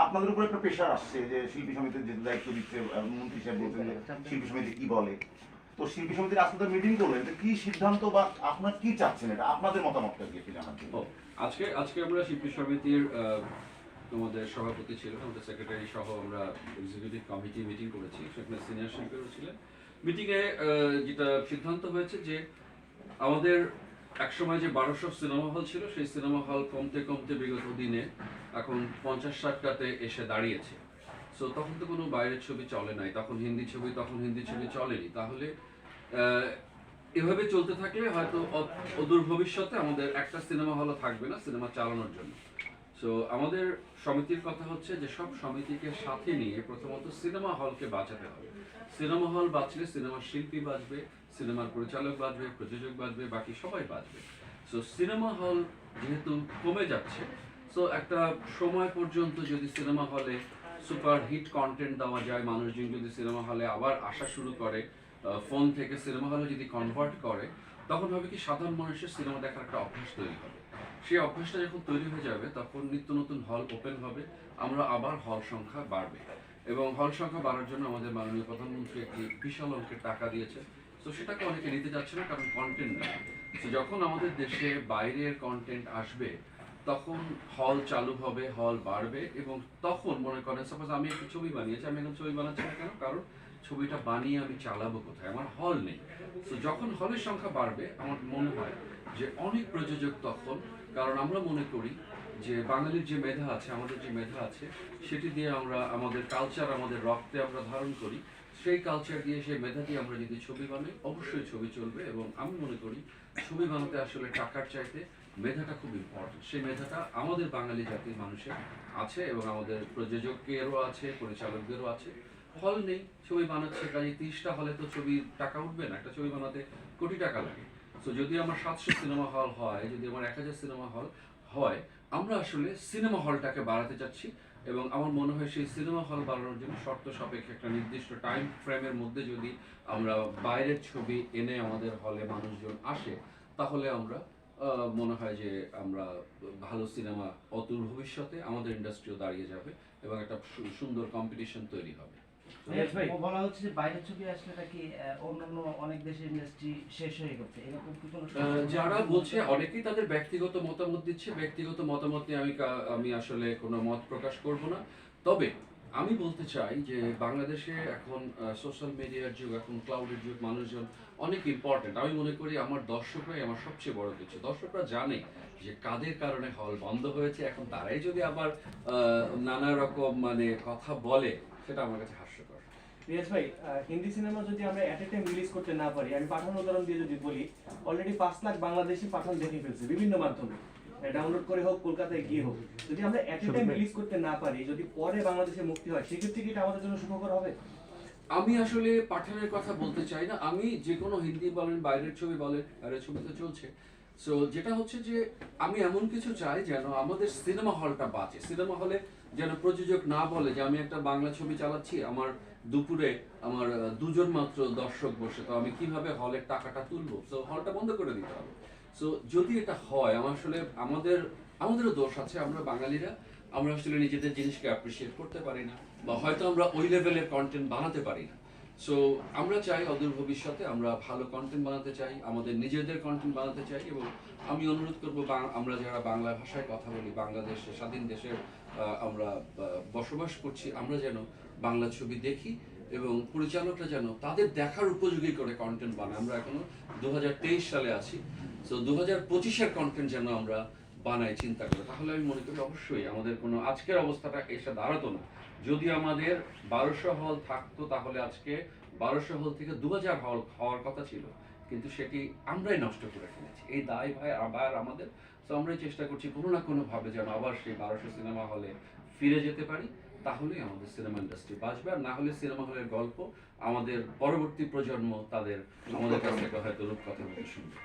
আপনাদের উপর একটা প্রেশার আসছে যে শিল্পী সমিতির যে দায়িত্ব দিচ্ছে, মন্ত্রী সাহেব বলছেন যে শিল্পী সমিতি কি বলে। তো শিল্পী সমিতির আপনাদের মিটিং করলেন, এটা কি সিদ্ধান্ত বা আপনারা কি চাচ্ছেন, এটা আপনাদের মতামতটা কি একটু জানার জন্য। আজকে আজকে আমরা শিল্পী সমিতির আমাদের সভাপতি ছিলেন, আমাদের সেক্রেটারি সহ আমরা এক্সিকিউটিভ কমিটি মিটিং করেছি, সেখানে সিনিয়র শিল্পীরা ছিলেন। মিটিংয়ে যেটা সিদ্ধান্ত হয়েছে যে আমাদের একসময় যে 1200 সিনেমা হল ছিল, সেই সিনেমা হল কমতে কমতে বিগত দিনে এখন 50-60টাতে এসে দাঁড়িয়েছে। সো তখন তো কোনো বাইরের ছবি চলে নাই, তখন হিন্দি ছবি চলেনি। তাহলে এভাবে চলতে থাকলে হয়তো অদূর ভবিষ্যতে আমাদের একটা সিনেমা হলও থাকবে না সিনেমা চালানোর জন্য। সো আমাদের সমিতির কথা হচ্ছে যে সব সমিতিকে সাথে নিয়ে প্রথমত সিনেমা হলকে বাঁচাতে হবে। সিনেমা হল বাঁচলে সিনেমার শিল্পী বাঁচবে, সিনেমার পরিচালক বাঁচবে, প্রযোজক বাঁচবে, বাকি সবাই বাঁচবে। সো সিনেমা হল যেহেতু কমে যাচ্ছে, সো একটা সময় পর্যন্ত যদি সিনেমা হলে সুপার হিট কন্টেন্ট দেওয়া যায়, মানুষজন যদি সিনেমা হলে আবার আসা শুরু করে, ফোন থেকে সিনেমা হলে যদি কনভার্ট করে, তখন হবে কি সাধারণ মানুষের সিনেমা দেখার একটা অভ্যাস তৈরি হবে। সেই অভ্যাসটা যখন তৈরি হয়ে যাবে তখন নিত্য নতুন হল ওপেন হবে, আমরা আবার হল সংখ্যা বাড়বে, এবং হল সংখ্যা বাড়ার জন্য আমাদের মাননীয় প্রধানমন্ত্রী একটি বিশাল অঙ্কের টাকা দিয়েছে। তো সেটাকে অনেকে নিতে যাচ্ছে না, কারণ কন্টেন্ট নেই। তো যখন আমাদের দেশে বাইরের কন্টেন্ট আসবে তখন হল চালু হবে, হল বাড়বে, এবং তখন মনে করেন সাপোজ আমি একটা ছবি বানিয়েছি, আমি এখন ছবি বানাচ্ছি না কেন, কারণ ছবিটা বানিয়ে আমি চালাবো কোথায়, আমার হল নেই। তো যখন হলের সংখ্যা বাড়বে আমার মনে হয় যে অনেক প্রযোজক তখন, কারণ আমরা মনে করি যে বাঙালির যে মেধা আছে, আমাদের যে মেধা আছে, সেটি দিয়ে আমরা আমাদের কালচার, আমাদের রক্তে আমরা ধারণ করি, সেই কালচার দিয়ে, সেই মেধা দিয়ে আমরা যদি ছবি বানাই অবশ্যই ছবি চলবে। এবং আমি মনে করি ছবি বানাতে আসলে টাকার চাইতে মেধাটা খুব ইম্পর্টেন্ট। সেই মেধাটা আমাদের বাঙালি জাতির মানুষের আছে, এবং আমাদের প্রযোজকেরও আছে, পরিচালকদেরও আছে। হল নেই, ছবি বানাচ্ছে, কাজে 30টা হলে তো ছবির টাকা উঠবে না, একটা ছবি বানাতে কোটি টাকা লাগে। তো যদি আমার 700 সিনেমা হল হয়, যদি আমার 1000 সিনেমা হল হয়, আমরা আসলে সিনেমা হলটাকে বাড়াতে চাচ্ছি। এবং আমার মনে হয় সেই সিনেমা হল বাড়ানোর জন্য শর্ত সাপেক্ষে একটা নির্দিষ্ট টাইম ফ্রেমের মধ্যে যদি আমরা বাইরের ছবি এনে আমাদের হলে মানুষজন আসে, তাহলে আমরা মনে হয় যে আমরা ভালো সিনেমা অদূর ভবিষ্যতে আমাদের ইন্ডাস্ট্রিও দাঁড়িয়ে যাবে এবং একটা সুন্দর কম্পিটিশন তৈরি হবে। বলা হচ্ছে যে বাইরের ছবি আসলে নাকি অন্যান্য অনেক দেশের ইন্ডাস্ট্রি শেষ হয়ে গেছে, এরকম কি কোনো যারা বলছে, অনেকেই তাদের ব্যক্তিগত মতামত দিচ্ছে, ব্যক্তিগত মতামত নিয়ে আমি আসলে কোনো মত প্রকাশ করব না। তবে আমি বলতে চাই যে বাংলাদেশে এখন সোশ্যাল মিডিয়ার যুগ, এখন ক্লাউডের যুগ, মানুষজন অনেক ইম্পর্টেন্ট। আমি মনে করি আমার দর্শকরাই আমার সবচেয়ে বড় কিছু। দর্শকরা জানে যে কাদের কারণে হল বন্ধ হয়েছে, এখন তারাই যদি আবার নানা রকম মানে কথা বলে, সেটা আমার কাছে হাস্যকর। রিয়াজ ভাই, হিন্দি সিনেমা যদি আমরা এট এ টাইম রিলিজ করতে না পারি, আমি পাঠান উদাহরণ দিয়ে যদি বলি, অলরেডি 5 লাখ বাংলাদেশি পাঠান দেখে ফেলছে বিভিন্ন মাধ্যমে, ডাউনলোড করে হোক, কলকাতায় গিয়ে হোক। যদি আমরা এট এ টাইম রিলিজ করতে না পারি, যদি পরে বাংলাদেশে মুক্তি হয়, সেক্ষেত্রে কি এটা আমাদের জন্য সুখকর হবে? আমি আসলে পাঠানের কথা বলতে চাই না। আমি যে কোনো হিন্দি বলেন, বাইরের ছবি বলেন, বাইরের ছবি তো চলছে। সো যেটা হচ্ছে যে আমি এমন কিছু চাই যেন আমাদের সিনেমা হলটা বাঁচে। সিনেমা হলে যেন প্রযোজক না বলে যে আমি একটা বাংলা ছবি চালাচ্ছি, আমার দুপুরে আমার 2জন মাত্র দর্শক বসে, তো আমি কিভাবে হলের টাকাটা তুলবো? সো হলটা বন্ধ করে দিতে হবে। সো যদি এটা হয়, আমার আসলে আমাদেরও দোষ আছে। আমরা বাঙালিরা আমরা আসলে নিজেদের জিনিসকে অ্যাপ্রিসিয়েট করতে পারি না, বা হয়তো আমরা ওই লেভেলের কন্টেন্ট বানাতে পারি না। সো আমরা চাই অদূর ভবিষ্যতে আমরা ভালো কন্টেন্ট বানাতে চাই, আমাদের নিজেদের কন্টেন্ট বানাতে চাই। এবং আমি অনুরোধ করবো আমরা যারা বাংলা ভাষায় কথা বলি, বাংলাদেশে স্বাধীন দেশে আমরা বসবাস করছি, আমরা যেন বাংলা ছবি দেখি এবং পরিচালকরা যেন তাদের দেখার উপযোগী করে কন্টেন্ট বানায়। আমরা এখনো 2023 সালে আছি। সো 2025-এর কন্টেন্ট যেন আমরা বানাই চিন্তা করে, তাহলে আমি মনে করি অবশ্যই আমাদের কোনো আজকের অবস্থাটা এসে দাঁড়াতো না। যদি আমাদের 1200 হল থাকতো, তাহলে আজকে 1200 হল থেকে 2000 হল হওয়ার কথা ছিল, কিন্তু সেটি আমরাই নষ্ট করে ফেলেছি। এই দায় ভাই আবার আমাদের। তো আমরাই চেষ্টা করছি কোনো না কোনো ভাবে যেন আবার সেই 1200 সিনেমা হলে ফিরে যেতে পারি, তাহলেই আমাদের সিনেমা ইন্ডাস্ট্রি বাঁচবে। আর না হলে সিনেমা হলের গল্প আমাদের পরবর্তী প্রজন্ম তাদের আমাদের কাছ থেকে হয়তো রূপকথার মতো শুনবে।